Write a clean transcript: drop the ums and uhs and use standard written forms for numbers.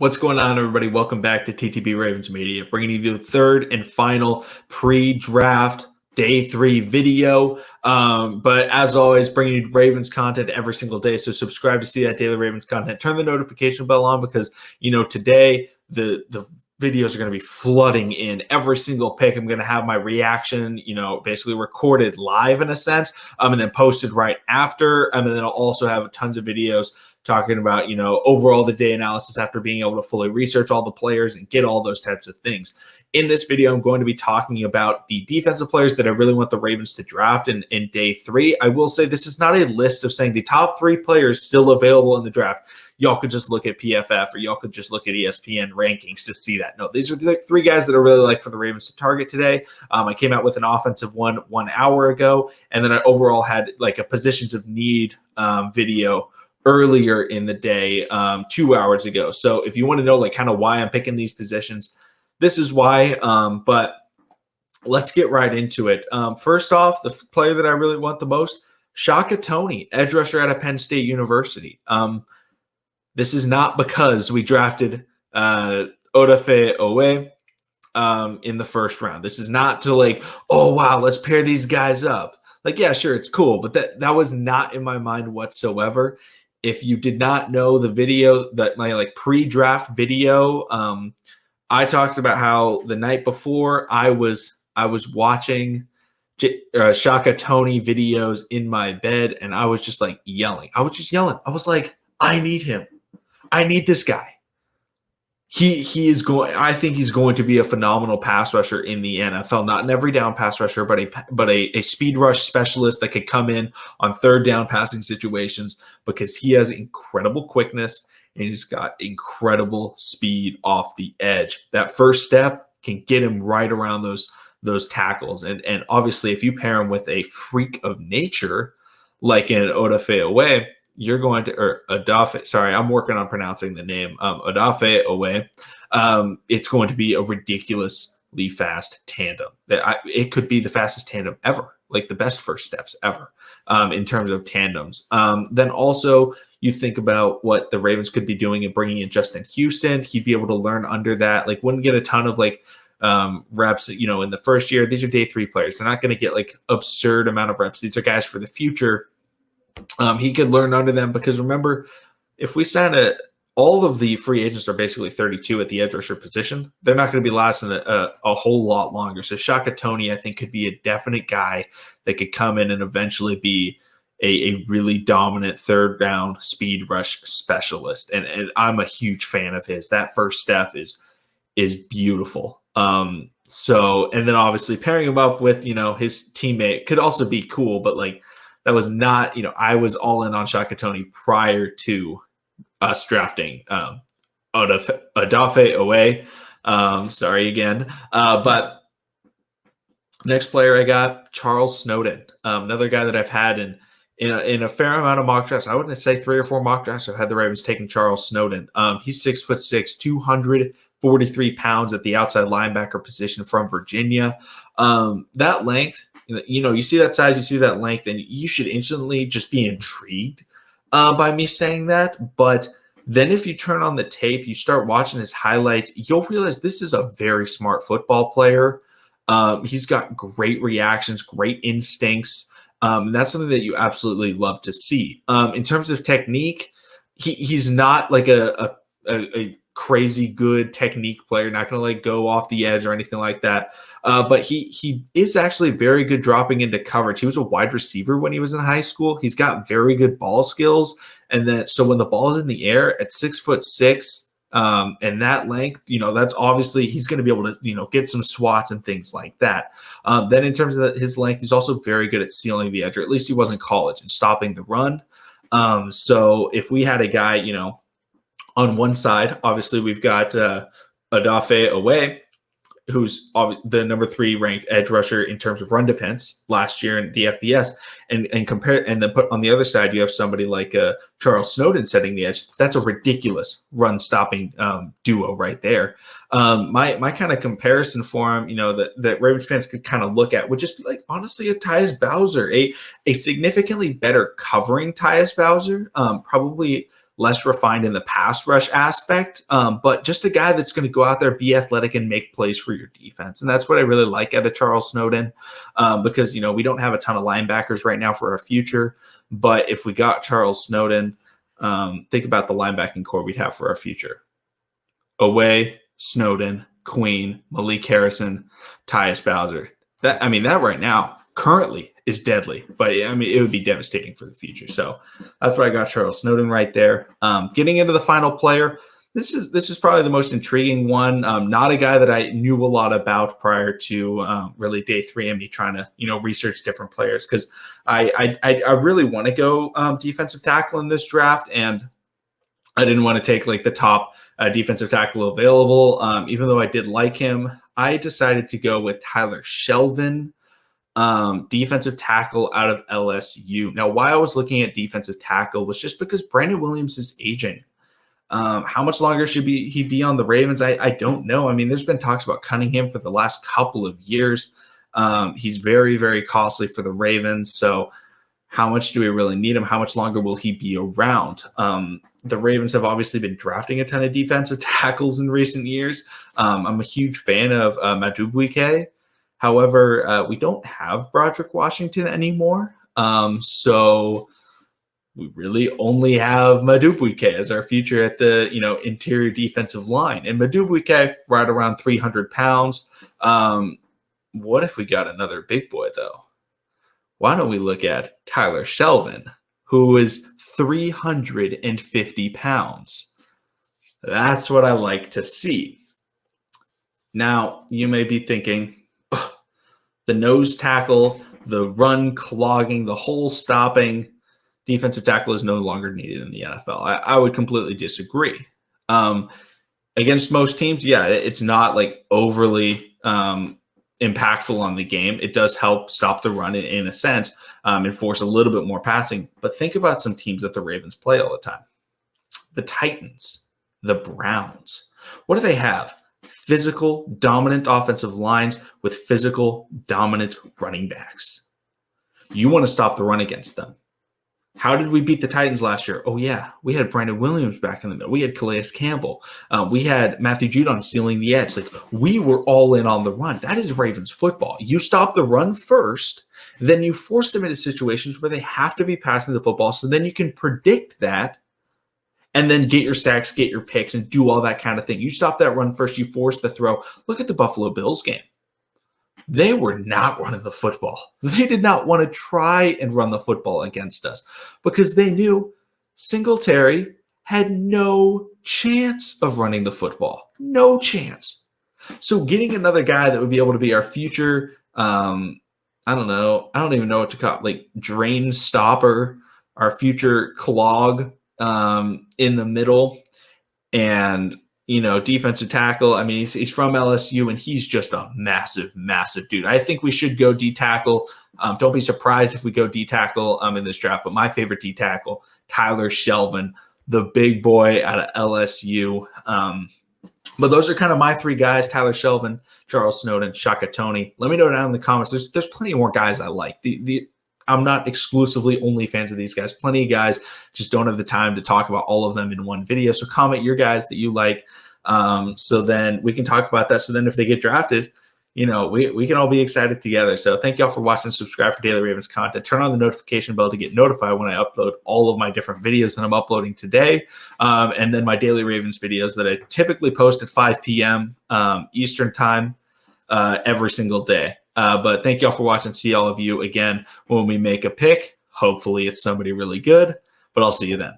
What's going on, everybody? Welcome back to TTB Ravens Media, bringing you the third and final pre-draft day 3 video. But as always, bringing you Ravens content every single day. So subscribe to see that daily Ravens content. Turn the notification bell on because, today the videos are going to be flooding in every single pick. I'm going to have my reaction, basically recorded live in a sense, and then posted right after. And then I'll also have tons of videos talking about, overall the day analysis after being able to fully research all the players and get all those types of things. In this video, I'm going to be talking about the defensive players that I really want the Ravens to draft in day 3. I will say this is not a list of saying the top 3 players still available in the draft. Y'all could just look at PFF or y'all could just look at ESPN rankings to see that. No, these are the 3 guys that I really like for the Ravens to target today. I came out with an offensive one hour ago, and then I overall had like a positions of need video earlier in the day, 2 hours ago. So if you want to know kind of why I'm picking these positions, this is why. But let's get right into it. First off, the player that I really want the most, Shaka, edge rusher out of Penn State University. This is not because we drafted Odafe Owe in the first round. This is not to oh wow, let's pair these guys up. Yeah, sure, it's cool, but that was not in my mind whatsoever. If you did not know the video, that my pre-draft video, I talked about how the night before I was watching Shaka videos in my bed, and I was just yelling. I was just yelling. I was like, I need him. I need this guy. He is going. I think he's going to be a phenomenal pass rusher in the NFL. Not an every down pass rusher, but a speed rush specialist that could come in on third down passing situations because he has incredible quickness and he's got incredible speed off the edge. That first step can get him right around those tackles. And obviously, if you pair him with a freak of nature like an Odafe Owe, you're going to, or Odafe, sorry, I'm working on pronouncing the name, Odafe Owe. It's going to be a ridiculously fast tandem. It could be the fastest tandem ever, the best first steps ever in terms of tandems. Then also you think about what the Ravens could be doing and bringing in Justin Houston. He'd be able to learn under that, wouldn't get a ton of reps, in the first year. These are day 3 players. They're not going to get absurd amount of reps. These are guys for the future. He could learn under them because remember, if we sign all of the free agents are basically 32 at the edge rusher position. They're not going to be lasting a whole lot longer. So Shaka, I think, could be a definite guy that could come in and eventually be a really dominant third down speed rush specialist. And I'm a huge fan of his. That first step is beautiful. So, and then obviously pairing him up with, his teammate could also be cool, but that was not, I was all in on Shaka prior to us drafting Odafe Owe. Sorry again. But next player I got, Charles Snowden, another guy that I've had in a fair amount of mock drafts. I wouldn't say 3 or 4 mock drafts I've had the Ravens taking Charles Snowden. He's 6'6", 243 pounds at the outside linebacker position from Virginia. That length, you see that size, you see that length, and you should instantly just be intrigued by me saying that. But then if you turn on the tape, you start watching his highlights, you'll realize this is a very smart football player. He's got great reactions, great instincts. And that's something that you absolutely love to see. In terms of technique, he's not a crazy good technique player, not going to go off the edge or anything like that. But he is actually very good dropping into coverage. He was a wide receiver when he was in high school. He's got very good ball skills. And then, so when the ball is in the air at 6'6", and that length, that's obviously he's going to be able to, get some swats and things like that. Then in terms of his length, he's also very good at sealing the edge, or at least he was in college, and stopping the run. So if we had a guy, on one side, obviously we've got Odafe Owe, who's the number 3 ranked edge rusher in terms of run defense last year in the FBS, and then put on the other side, you have somebody like Charles Snowden setting the edge. That's a ridiculous run stopping duo right there. My kind of comparison for him, that Ravens fans could kind of look at would just be honestly, a Tyus Bowser, a significantly better covering Tyus Bowser, probably less refined in the pass rush aspect, but just a guy that's going to go out there, be athletic, and make plays for your defense. And that's what I really like out of Charles Snowden, because, we don't have a ton of linebackers right now for our future. But if we got Charles Snowden, think about the linebacking core we'd have for our future. Away, Snowden, Queen, Malik Harrison, Tyus Bowser. That right now currently is deadly, but it would be devastating for the future. So that's why I got Charles Snowden right there. Getting into the final player, this is probably the most intriguing one. Not a guy that I knew a lot about prior to really day 3 and me trying to research different players, because I really want to go defensive tackle in this draft, and I didn't want to take like the top defensive tackle available. Even though I did like him, I decided to go with Tyler Shelvin, defensive tackle out of LSU. Now, why I was looking at defensive tackle was just because Brandon Williams is aging. How much longer should he be on the Ravens? I don't know. There's been talks about cutting him for the last couple of years. He's very, very costly for the Ravens. So how much do we really need him? How much longer will he be around? The Ravens have obviously been drafting a ton of defensive tackles in recent years. I'm a huge fan of Madubuike. However, we don't have Broderick Washington anymore. So we really only have Madubuike as our future at the interior defensive line. And Madubuike, right around 300 pounds. What if we got another big boy, though? Why don't we look at Tyler Shelvin, who is 350 pounds? That's what I like to see. Now, you may be thinking, the nose tackle, the run clogging, the hole stopping defensive tackle is no longer needed in the NFL. I would completely disagree. Against most teams, yeah, it's not like overly impactful on the game. It does help stop the run in a sense, and force a little bit more passing. But think about some teams that the Ravens play all the time. The Titans, the Browns. What do they have? Physical, dominant offensive lines with physical, dominant running backs. You want to stop the run against them. How did we beat the Titans last year? Oh, yeah. We had Brandon Williams back in the middle. We had Calais Campbell. We had Matthew Judon stealing the edge. Like, we were all in on the run. That is Ravens football. You stop the run first, then you force them into situations where they have to be passing the football, so then you can predict that and then get your sacks, get your picks, and do all that kind of thing. You stop that run first, you force the throw. Look at the Buffalo Bills game. They were not running the football. They did not want to try and run the football against us because they knew Singletary had no chance of running the football. No chance. So getting another guy that would be able to be our future, I don't know. I don't even know what to call it, like drain stopper, our future clog in the middle, and defensive tackle. He's from LSU, and he's just a massive, massive dude. I think we should go D tackle. Don't be surprised if we go D tackle in this draft. But my favorite D tackle, Tyler Shelvin, the big boy out of LSU. But those are kind of my 3 guys: Tyler Shelvin, Charles Snowden, Shaka Tony. Let me know down in the comments. There's plenty more guys I like. I'm not exclusively only fans of these guys. Plenty of guys, just don't have the time to talk about all of them in one video. So comment your guys that you like, so then we can talk about that. So then if they get drafted, we can all be excited together. So thank y'all for watching. Subscribe for daily Ravens content. Turn on the notification bell to get notified when I upload all of my different videos that I'm uploading today, and then my daily Ravens videos that I typically post at 5 p.m. Eastern time every single day. But thank y'all for watching. See all of you again when we make a pick. Hopefully it's somebody really good, but I'll see you then.